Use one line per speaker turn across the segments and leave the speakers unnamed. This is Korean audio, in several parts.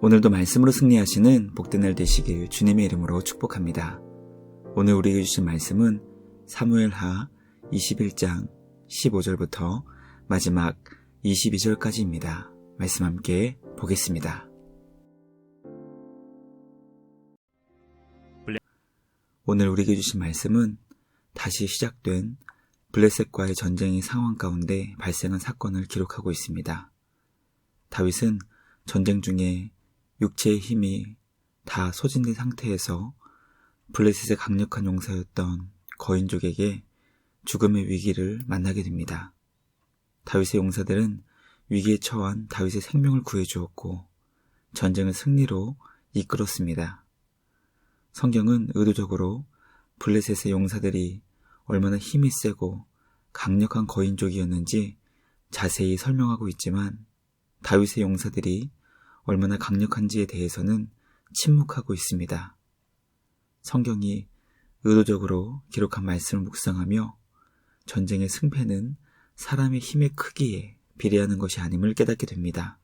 오늘도 말씀으로 승리하시는 복된 날 되시길 주님의 이름으로 축복합니다. 오늘 우리에게 주신 말씀은 사무엘하 21장 15절부터 마지막 22절까지입니다. 말씀 함께 보겠습니다. 오늘 우리에게 주신 말씀은 다시 시작된 블레셋과의 전쟁의 상황 가운데 발생한 사건을 기록하고 있습니다. 다윗은 전쟁 중에 육체의 힘이 다 소진된 상태에서 블레셋의 강력한 용사였던 거인족에게 죽음의 위기를 만나게 됩니다. 다윗의 용사들은 위기에 처한 다윗의 생명을 구해주었고 전쟁을 승리로 이끌었습니다. 성경은 의도적으로 블레셋의 용사들이 얼마나 힘이 세고 강력한 거인족이었는지 자세히 설명하고 있지만 다윗의 용사들이 얼마나 강력한지에 대해서는 침묵하고 있습니다. 성경이 의도적으로 기록한 말씀을 묵상하며 전쟁의 승패는 사람의 힘의 크기에 비례하는 것이 아님을 깨닫게 됩니다.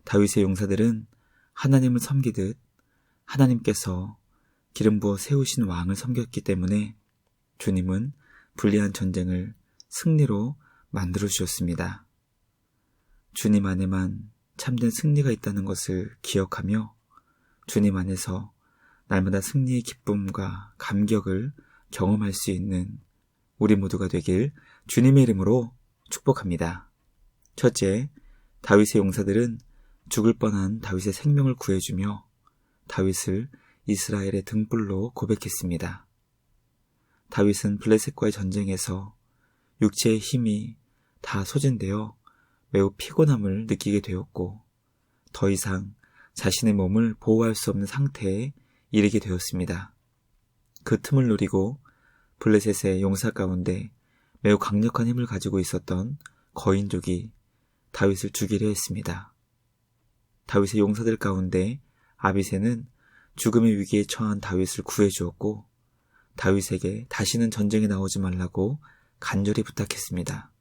다윗의 용사들은 하나님을 섬기듯 하나님께서 기름 부어 세우신 왕을 섬겼기 때문에 주님은 불리한 전쟁을 승리로 만들어 주셨습니다. 주님 안에만 참된 승리가 있다는 것을 기억하며 주님 안에서 날마다 승리의 기쁨과 감격을 경험할 수 있는 우리 모두가 되길 주님의 이름으로 축복합니다. 첫째, 다윗의 용사들은 죽을 뻔한 다윗의 생명을 구해주며 다윗을 이스라엘의 등불로 고백했습니다. 다윗은 블레셋과의 전쟁에서 육체의 힘이 다 소진되어 매우 피곤함을 느끼게 되었고 더 이상 자신의 몸을 보호할 수 없는 상태에 이르게 되었습니다. 그 틈을 노리고 블레셋의 용사 가운데 매우 강력한 힘을 가지고 있었던 거인족이 다윗을 죽이려 했습니다. 다윗의 용사들 가운데 아비새는 죽음의 위기에 처한 다윗을 구해주었고 다윗에게 다시는 전쟁에 나오지 말라고 간절히 부탁했습니다.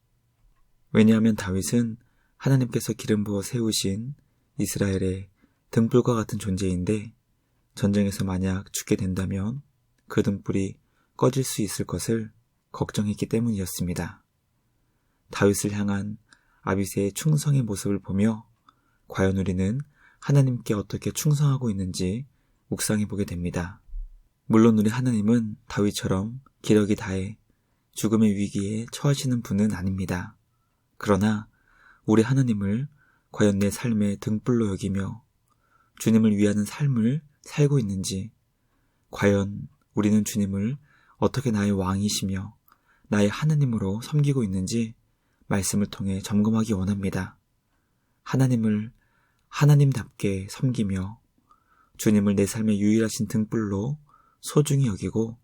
왜냐하면 다윗은 하나님께서 기름 부어 세우신 이스라엘의 등불과 같은 존재인데 전쟁에서 만약 죽게 된다면 그 등불이 꺼질 수 있을 것을 걱정했기 때문이었습니다. 다윗을 향한 아비새의 충성의 모습을 보며 과연 우리는 하나님께 어떻게 충성하고 있는지 묵상해 보게 됩니다. 물론 우리 하나님은 다윗처럼 기력이 다해 죽음의 위기에 처하시는 분은 아닙니다. 그러나 우리 하나님을 과연 내 삶의 등불로 여기며 주님을 위하는 삶을 살고 있는지, 과연 우리는 주님을 어떻게 나의 왕이시며 나의 하나님으로 섬기고 있는지 말씀을 통해 점검하기 원합니다. 하나님을 하나님답게 섬기며 주님을 내 삶의 유일하신 등불로 소중히 여기고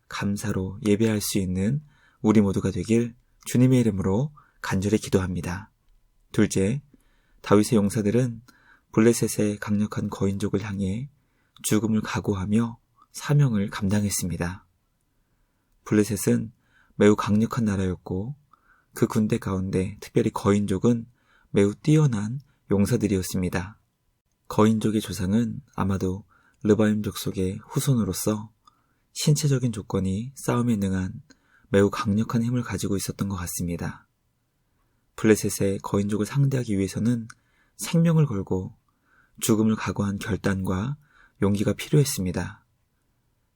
감사로 예배할 수 있는 우리 모두가 되길 주님의 이름으로 간절히 기도합니다. 둘째, 다윗의 용사들은 블레셋의 강력한 거인족을 향해 죽음을 각오하며 사명을 감당했습니다. 블레셋은 매우 강력한 나라였고 그 군대 가운데 특별히 거인족은 매우 뛰어난 용사들이었습니다. 거인족의 조상은 아마도 르바임 족속의 후손으로서 신체적인 조건이 싸움에 능한 매우 강력한 힘을 가지고 있었던 것 같습니다. 블레셋의 거인족을 상대하기 위해서는 생명을 걸고 죽음을 각오한 결단과 용기가 필요했습니다.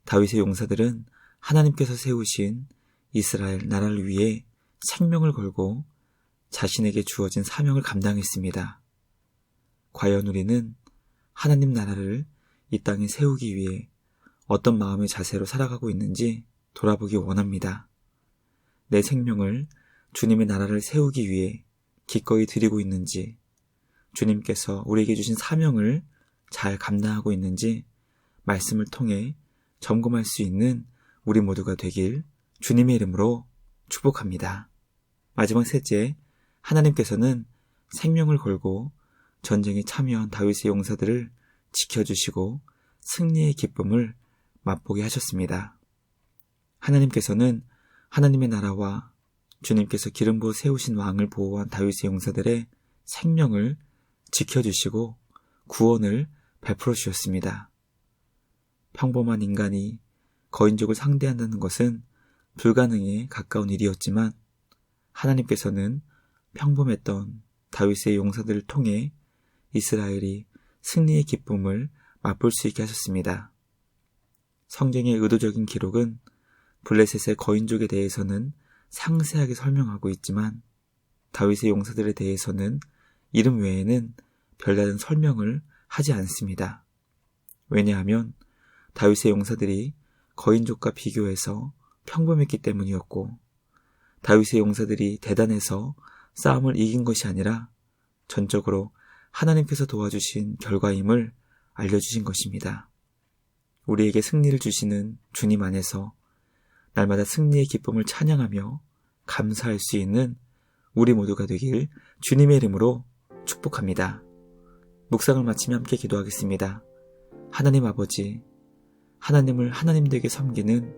다윗의 용사들은 하나님께서 세우신 이스라엘 나라를 위해 생명을 걸고 자신에게 주어진 사명을 감당했습니다. 과연 우리는 하나님 나라를 이 땅에 세우기 위해 어떤 마음의 자세로 살아가고 있는지 돌아보기 원합니다. 내 생명을 주님의 나라를 세우기 위해 기꺼이 드리고 있는지, 주님께서 우리에게 주신 사명을 잘 감당하고 있는지 말씀을 통해 점검할 수 있는 우리 모두가 되길 주님의 이름으로 축복합니다. 마지막 셋째, 하나님께서는 생명을 걸고 전쟁에 참여한 다윗의 용사들을 지켜주시고 승리의 기쁨을 맛보게 하셨습니다. 하나님께서는 하나님의 나라와 주님께서 기름 부어 세우신 왕을 보호한 다윗의 용사들의 생명을 지켜주시고 구원을 베풀어 주셨습니다. 평범한 인간이 거인족을 상대한다는 것은 불가능에 가까운 일이었지만 하나님께서는 평범했던 다윗의 용사들을 통해 이스라엘이 승리의 기쁨을 맛볼 수 있게 하셨습니다. 성경의 의도적인 기록은 블레셋의 거인족에 대해서는 상세하게 설명하고 있지만 다윗의 용사들에 대해서는 이름 외에는 별다른 설명을 하지 않습니다. 왜냐하면 다윗의 용사들이 거인족과 비교해서 평범했기 때문이었고 다윗의 용사들이 대단해서 싸움을 이긴 것이 아니라 전적으로 하나님께서 도와주신 결과임을 알려주신 것입니다. 우리에게 승리를 주시는 주님 안에서 날마다 승리의 기쁨을 찬양하며 감사할 수 있는 우리 모두가 되길 주님의 이름으로 축복합니다. 묵상을 마치며 함께 기도하겠습니다. 하나님 아버지, 하나님을 하나님 되게 섬기는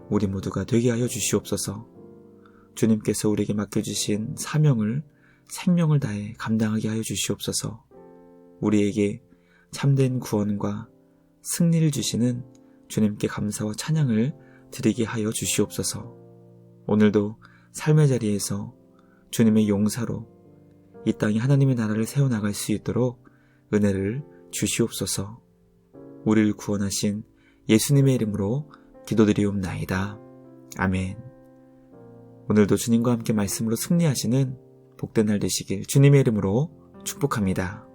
우리 모두가 되게 하여 주시옵소서. 주님께서 우리에게 맡겨주신 사명을 생명을 다해 감당하게 하여 주시옵소서. 우리에게 참된 구원과 승리를 주시는 주님께 감사와 찬양을 드리게 하여 주시옵소서. 오늘도 삶의 자리에서 주님의 용사로 이 땅에 하나님의 나라를 세워나갈 수 있도록 은혜를 주시옵소서. 우리를 구원하신 예수님의 이름으로 기도드리옵나이다. 아멘. 오늘도 주님과 함께 말씀으로 승리하시는 복된 날 되시길 주님의 이름으로 축복합니다.